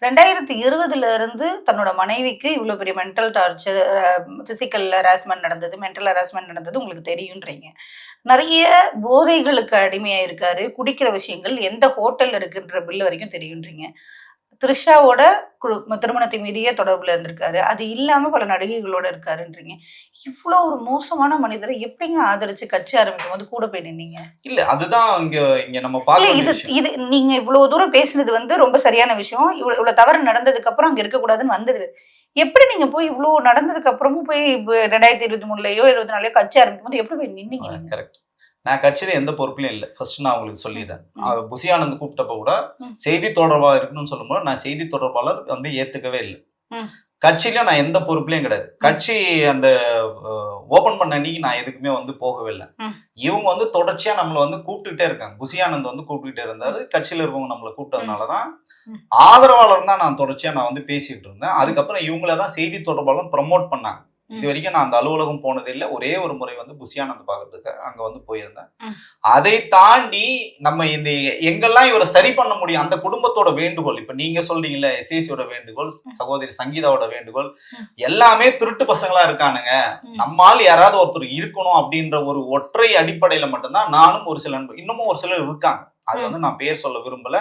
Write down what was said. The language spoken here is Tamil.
2020 இருந்து தன்னோட மனைவிக்கு இவ்வளவு பெரிய மென்டல் டார்ச்சர், பிசிக்கல் ஹராஸ்மெண்ட் நடந்தது, மென்டல் ஹராஸ்மெண்ட் நடந்தது உங்களுக்கு தெரியுன்றீங்க. நிறைய போதைகளுக்கு அடிமையா இருக்காரு. குடிக்கிற விஷயங்கள் எந்த ஹோட்டல்ல இருக்குன்ற பில் வரைக்கும் தெரியுன்றீங்க. த்ரிஷாவோட திருமணத்தை மீறிய தொடர்புல இருந்திருக்காரு. அது இல்லாம பல நடிகைகளோட இருக்காருன்றீங்க. இவ்வளோ ஒரு மோசமான மனிதரை எப்படிங்க ஆதரிச்சு கட்சி ஆரம்பிக்கும் போது கூட போய் நின்னீங்க? இல்ல அதுதான் இங்க நம்ம இல்ல, பார்க்க இது நீங்க இவ்வளவு தூரம் பேசுனது ரொம்ப சரியான விஷயம். இவ்வளவு தவறு நடந்ததுக்கு அப்புறம் அங்க இருக்க கூடாதுன்னு வந்தது. எப்படி நீங்க போய் இவ்வளவு நடந்ததுக்கு அப்புறமும் போய் 2023லயோ 24லயோ கட்சி ஆரம்பிக்கும் போது எப்படி போய் நின்னீங்க? கரெக்ட். நான் கட்சியில எந்த பொறுப்புலையும் இல்லை. ஃபர்ஸ்ட் நான் உங்களுக்கு சொல்லிடுறேன். புசி ஆனந்த் கூப்பிட்டப்ப கூட செய்தி தொடர்பாளர் இருக்கணும்னு சொல்லும்போது நான் செய்தி தொடர்பாளர் ஏத்துக்கவே இல்லை. கட்சியிலும் நான் எந்த பொறுப்புலையும் கிடையாது. கட்சி அந்த ஓபன் பண்ண அன்னைக்கு நான் எதுக்குமே போகவே இல்லை. இவங்க தொடர்ச்சியா நம்மள கூப்பிட்டுட்டே இருக்காங்க. புசி ஆனந்த் கூப்பிட்டுட்டே இருந்தாரு. கட்சியில இருக்கவங்க நம்மளை கூப்பிட்டதுனாலதான் ஆதரவாளர் தான் நான் தொடர்ச்சியா நான் பேசிட்டு இருந்தேன். அதுக்கப்புறம் இவங்களதான் செய்தி தொடர்பாளர் ப்ரமோட் பண்ணாங்க. இது வரைக்கும் நான் அந்த அலுவலகம் போனது இல்லை. ஒரே ஒரு முறை புசி ஆனந்த் பார்க்கறதுக்கு அங்க போயிருந்தேன். அதை தாண்டி நம்ம இந்த எங்கெல்லாம் இவரை சரி பண்ண முடியும், அந்த குடும்பத்தோட வேண்டுகோள், இப்ப நீங்க சொல்றீங்கல்ல எஸ்ஏசியோட வேண்டுகோள், சகோதரி சங்கீதாவோட வேண்டுகோள், எல்லாமே திருட்டு பசங்களா இருக்கானுங்க, நம்மால் யாராவது ஒருத்தர் இருக்கணும் அப்படின்ற ஒரு ஒற்றை அடிப்படையில மட்டும்தான் நானும் ஒரு சில இன்னமும் ஒரு சிலர் இருக்காங்க. அது நான் பேர் சொல்ல விரும்பல.